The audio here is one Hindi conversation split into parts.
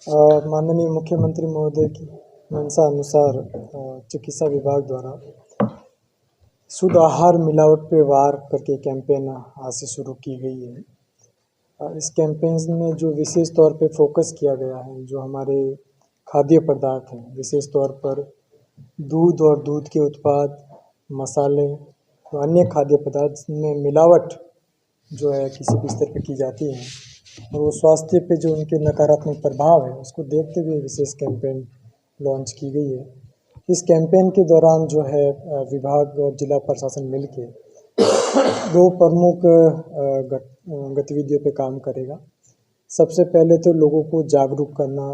माननीय मुख्यमंत्री महोदय की मंशा अनुसार चिकित्सा विभाग द्वारा शुद्ध आहार मिलावट पे वार करके कैंपेन आज से शुरू की गई है। इस कैंपेन में जो विशेष तौर पे फोकस किया गया है, जो हमारे खाद्य पदार्थ हैं, विशेष तौर पर दूध और दूध के उत्पाद, मसाले और अन्य खाद्य पदार्थ में मिलावट जो है किसी भी स्तर पे की जाती है और वो स्वास्थ्य पे जो उनके नकारात्मक प्रभाव है, उसको देखते हुए विशेष कैंपेन लॉन्च की गई है। इस कैंपेन के दौरान जो है विभाग और जिला प्रशासन मिलके दो प्रमुख गतिविधियों पे काम करेगा। सबसे पहले तो लोगों को जागरूक करना,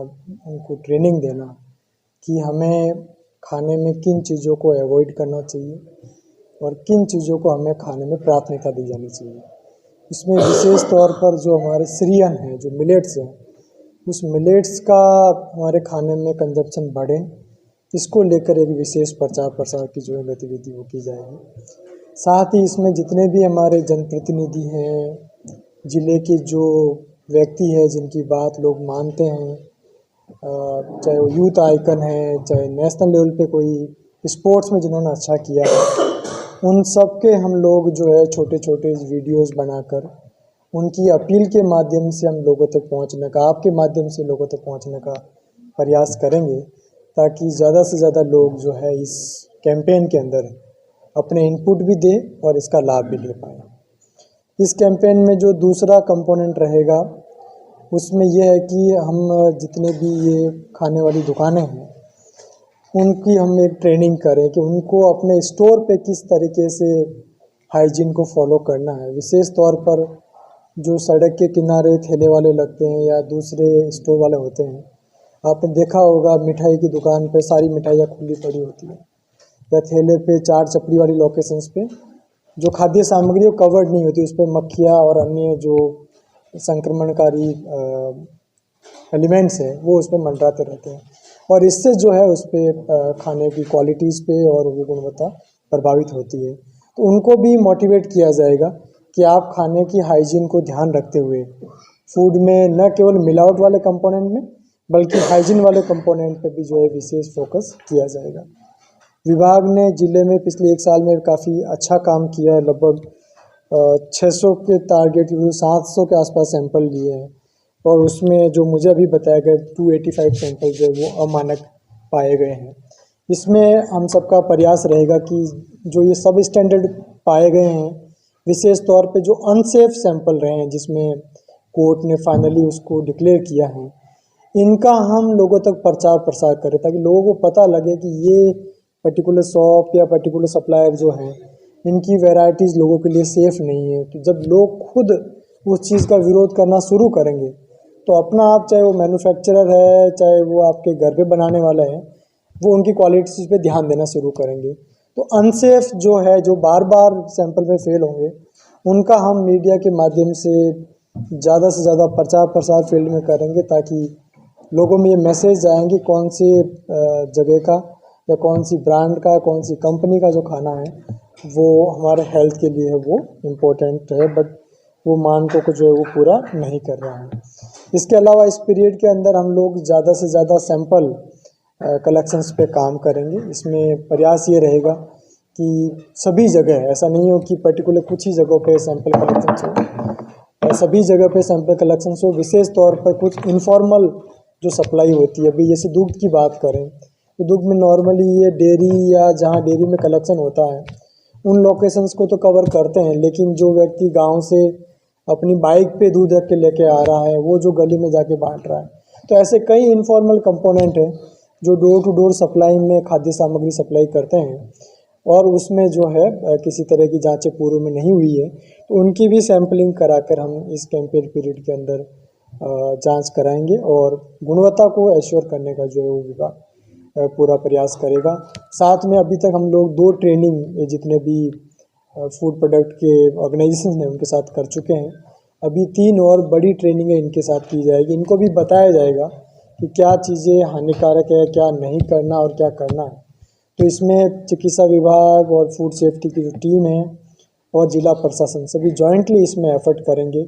उनको ट्रेनिंग देना कि हमें खाने में किन चीज़ों को अवॉइड करना चाहिए और किन चीज़ों को हमें खाने में प्राथमिकता दी जानी चाहिए। इसमें विशेष तौर पर जो हमारे सीरियन हैं, जो मिलेट्स हैं, उस मिलेट्स का हमारे खाने में कंजप्शन बढ़े, इसको लेकर एक विशेष प्रचार प्रसार की जो है गतिविधि वो की जाएगी। साथ ही इसमें जितने भी हमारे जनप्रतिनिधि हैं, ज़िले के जो व्यक्ति है जिनकी बात लोग मानते हैं, चाहे वो यूथ आइकन है, चाहे नेशनल लेवल पे कोई स्पोर्ट्स में जिन्होंने अच्छा किया है, उन सब के हम लोग जो है छोटे छोटे वीडियोस बनाकर उनकी अपील के माध्यम से हम लोगों तक पहुंचने का, आपके माध्यम से लोगों तक पहुंचने का प्रयास करेंगे, ताकि ज़्यादा से ज़्यादा लोग जो है इस कैंपेन के अंदर अपने इनपुट भी दें और इसका लाभ भी ले पाएँ। इस कैंपेन में जो दूसरा कंपोनेंट रहेगा, उसमें यह है कि हम जितने भी ये खाने वाली दुकानें हैं, उनकी हम एक ट्रेनिंग करें कि उनको अपने स्टोर पे किस तरीके से हाइजीन को फॉलो करना है। विशेष तौर पर जो सड़क के किनारे ठेले वाले लगते हैं या दूसरे स्टोर वाले होते हैं, आपने देखा होगा मिठाई की दुकान पे सारी मिठाइयाँ खुली पड़ी होती है, या ठेले पे चाट चपड़ी वाली लोकेशंस पे जो खाद्य सामग्री वो कवर्ड नहीं होती, उस पर मक्खियाँ और अन्य जो संक्रमणकारी एलिमेंट्स हैं वो उस पर मंडराते रहते हैं और इससे जो है उस पर खाने की क्वालिटीज़ पे और वो गुणवत्ता प्रभावित होती है। तो उनको भी मोटिवेट किया जाएगा कि आप खाने की हाइजीन को ध्यान रखते हुए फूड में न केवल मिलावट वाले कंपोनेंट में बल्कि हाइजीन वाले कंपोनेंट पे भी जो है विशेष फोकस किया जाएगा। विभाग ने जिले में पिछले 1 साल में काफ़ी अच्छा काम किया है। लगभग 600 के टारगेट 700 के आसपास सैंपल लिए हैं और उसमें जो मुझे अभी बताया गया 285 सैंपल जो है वो अमानक पाए गए हैं। इसमें हम सबका प्रयास रहेगा कि जो ये सब स्टैंडर्ड पाए गए हैं, विशेष तौर पे जो अनसेफ सैंपल रहे हैं जिसमें कोर्ट ने फाइनली उसको डिक्लेयर किया है, इनका हम लोगों तक प्रचार प्रसार करें ताकि लोगों को पता लगे कि ये पर्टिकुलर शॉप या पर्टिकुलर सप्लायर जो हैं, इनकी वैरायटीज़ लोगों के लिए सेफ़ नहीं है। तो जब लोग खुद उस चीज़ का विरोध करना शुरू करेंगे तो अपना आप, चाहे वो मैन्युफैक्चरर है, चाहे वो आपके घर पे बनाने वाला है, वो उनकी क्वालिटीज़ पे ध्यान देना शुरू करेंगे। तो अनसेफ जो है, जो बार बार सैंपल में फेल होंगे, उनका हम मीडिया के माध्यम से ज़्यादा प्रचार प्रसार फील्ड में करेंगे ताकि लोगों में ये मैसेज जाएंगे कौन सी जगह का या कौन सी ब्रांड का, कौन सी कंपनी का जो खाना है वो हमारे हेल्थ के लिए है, वो इम्पोर्टेंट है, बट वो मानकों को जो है वो पूरा नहीं कर रहा है। इसके अलावा इस पीरियड के अंदर हम लोग ज़्यादा से ज़्यादा सैंपल कलेक्शंस पे काम करेंगे। इसमें प्रयास ये रहेगा कि सभी जगह, ऐसा नहीं हो कि पर्टिकुलर कुछ ही जगहों पे सैंपल कलेक्शंस हो, सभी जगह पे सैंपल कलेक्शंस हो। विशेष तौर पर कुछ इनफॉर्मल जो सप्लाई होती है, अभी जैसे दूध की बात करें तो दूध में नॉर्मली ये डेयरी या जहाँ डेयरी में कलेक्शन होता है उन लोकेशंस को तो कवर करते हैं, लेकिन जो व्यक्ति गांव से अपनी बाइक पे दूध रख के लेके आ रहा है, वो जो गली में जाके बांट रहा है, तो ऐसे कई इनफॉर्मल कंपोनेंट हैं जो डोर टू डोर सप्लाई में खाद्य सामग्री सप्लाई करते हैं और उसमें जो है किसी तरह की जांचें पूर्व में नहीं हुई है, तो उनकी भी सैंपलिंग कराकर हम इस कैंपेन पीरियड के अंदर जांच कराएंगे और गुणवत्ता को एश्योर करने का जो है वो विभाग पूरा प्रयास करेगा। साथ में अभी तक हम लोग 2 ट्रेनिंग जितने भी फूड प्रोडक्ट के ऑर्गेनाइजेशन हैं उनके साथ कर चुके हैं। अभी 3 और बड़ी ट्रेनिंगें इनके साथ की जाएगी। इनको भी बताया जाएगा कि क्या चीज़ें हानिकारक है, क्या नहीं करना और क्या करना है। तो इसमें चिकित्सा विभाग और फूड सेफ्टी की जो टीम है और जिला प्रशासन सभी जॉइंटली इसमें एफर्ट करेंगे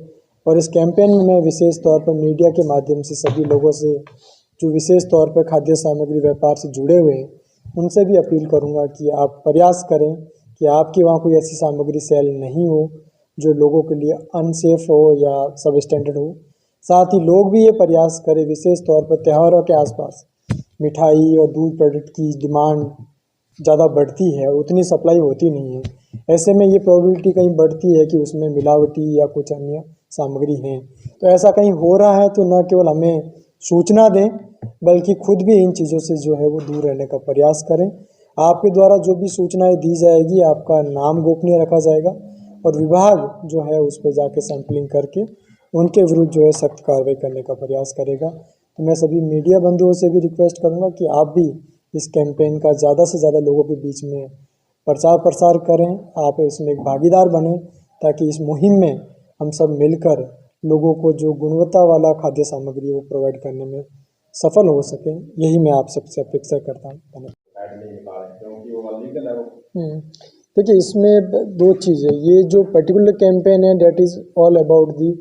और इस कैंपेन में मैं विशेष तौर पर मीडिया के माध्यम से सभी लोगों से जो विशेष तौर पर खाद्य सामग्री व्यापार से जुड़े हुए हैं उनसे भी अपील करूंगा कि आप प्रयास करें कि आपके वहाँ कोई ऐसी सामग्री सेल नहीं हो जो लोगों के लिए अनसेफ हो या सब स्टैंडर्ड हो। साथ ही लोग भी ये प्रयास करें, विशेष तौर पर त्योहारों के आसपास मिठाई और दूध प्रोडक्ट की डिमांड ज़्यादा बढ़ती है, उतनी सप्लाई होती नहीं है। ऐसे में ये प्रोबेबिलिटी कहीं बढ़ती है कि उसमें मिलावटी या कुछ अन्य सामग्री है। तो ऐसा कहीं हो रहा है तो न केवल हमें सूचना दें बल्कि खुद भी इन चीज़ों से जो है वो दूर रहने का प्रयास करें। आपके द्वारा जो भी सूचनाएं दी जाएगी आपका नाम गोपनीय रखा जाएगा और विभाग जो है उस पर जाके सैंपलिंग करके उनके विरुद्ध जो है सख्त कार्रवाई करने का प्रयास करेगा। तो मैं सभी मीडिया बंधुओं से भी रिक्वेस्ट करूंगा कि आप भी इस कैंपेन का ज़्यादा से ज़्यादा लोगों के बीच में प्रचार प्रसार करें, आप इसमें एक भागीदार बनें ताकि इस मुहिम में हम सब मिलकर लोगों को जो गुणवत्ता वाला खाद्य सामग्री है वो प्रोवाइड करने में सफल हो सकें। यही मैं आप सबसे अपेक्षा करता हूँ। देखिए, इसमें दो चीज़ें, ये जो पर्टिकुलर कैंपेन है that is all about the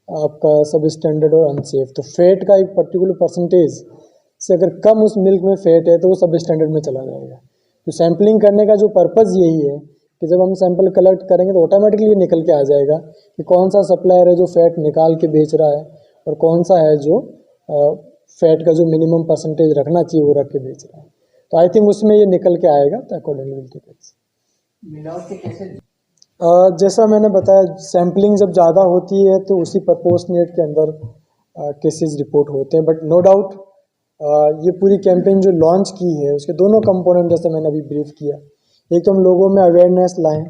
आपका सब स्टैंडर्ड और अनसेफ। तो फैट का एक पर्टिकुलर परसेंटेज से अगर कम उस मिल्क में फैट है तो वो सब स्टैंडर्ड में चला जाएगा। तो सैम्पलिंग करने का जो पर्पज़ यही है कि जब हम सैंपल कलेक्ट करेंगे तो ऑटोमेटिकली निकल के आ जाएगा कि कौन सा सप्लायर है जो फैट निकाल के बेच रहा है और कौन सा है जो फैट का जो मिनिमम परसेंटेज रखना चाहिए वो रख के बेच रहा है। तो आई थिंक उसमें ये निकल के आएगा, तो अकॉर्डिंगली विल टेक एक्शन। मिलावट कैसे? जैसा मैंने बताया, सैम्पलिंग जब ज़्यादा होती है तो उसी प्रपोर्शनेट के अंदर केसेस रिपोर्ट होते हैं। बट नो डाउट ये पूरी कैंपेन जो लॉन्च की है उसके दोनों कंपोनेंट जैसे मैंने अभी ब्रीफ किया, एक तो हम लोगों में अवेयरनेस लाएं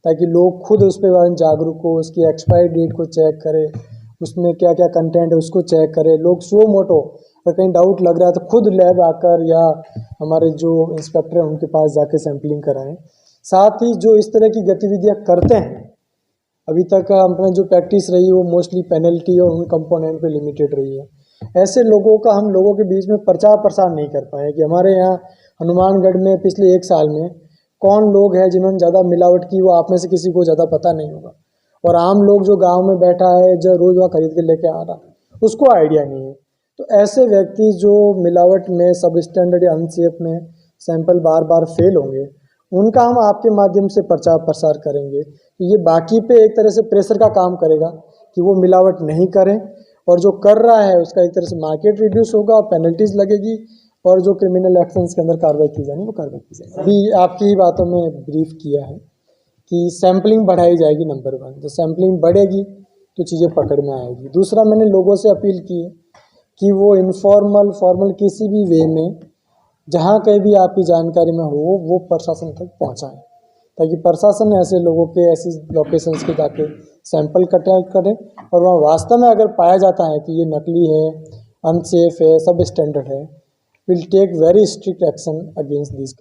ताकि लोग खुद उस पे बारे में जागरूक हो, उसकी एक्सपायरी डेट को चेक करें, उसमें क्या क्या कंटेंट है उसको चेक करें। लोग सो मोटो अगर कहीं डाउट लग रहा है तो खुद लैब आकर या हमारे जो इंस्पेक्टर हैं उनके पास जाके सैंपलिंग कराएं। साथ ही जो इस तरह की गतिविधियां करते हैं, अभी तक अपने जो प्रैक्टिस रही है वो मोस्टली पेनल्टी और उन कंपोनेंट पे लिमिटेड रही है। ऐसे लोगों का हम लोगों के बीच में प्रचार प्रसार नहीं कर पाए कि हमारे यहाँ हनुमानगढ़ में पिछले 1 साल में कौन लोग हैं जिन्होंने ज़्यादा मिलावट की, वो आप में से किसी को ज़्यादा पता नहीं होगा। और आम लोग जो गांव में बैठा है, जो रोज़ वहाँ खरीद के लेके आ रहा है, उसको आइडिया नहीं है। तो ऐसे व्यक्ति जो मिलावट में, सब स्टैंडर्ड या अनसेफ में सैंपल बार बार फेल होंगे, उनका हम आपके माध्यम से प्रचार प्रसार करेंगे। तो ये बाकी पे एक तरह से प्रेशर का काम करेगा कि वो मिलावट नहीं करें, और जो कर रहा है उसका एक तरह से मार्केट रिड्यूस होगा, पेनल्टीज लगेगी और जो क्रिमिनल एक्शंस के अंदर कार्रवाई की जानी वो कार्रवाई की जाएगी। अभी आपकी ही बातों में ब्रीफ किया है कि सैम्पलिंग बढ़ाई जाएगी, नंबर 1। तो सैम्पलिंग बढ़ेगी तो चीज़ें पकड़ में आएगी। दूसरा, मैंने लोगों से अपील की है कि वो इनफॉर्मल फॉर्मल किसी भी वे में जहाँ कहीं भी आपकी जानकारी में हो वो प्रशासन तक पहुँचाएं ताकि प्रशासन ऐसे लोगों के ऐसी लोकेशंस के जाके सैंपल कलेक्ट करें और वहाँ वास्तव में अगर पाया जाता है कि ये नकली है, अनसेफ है, सब स्टैंडर्ड है, will take very strict action against this.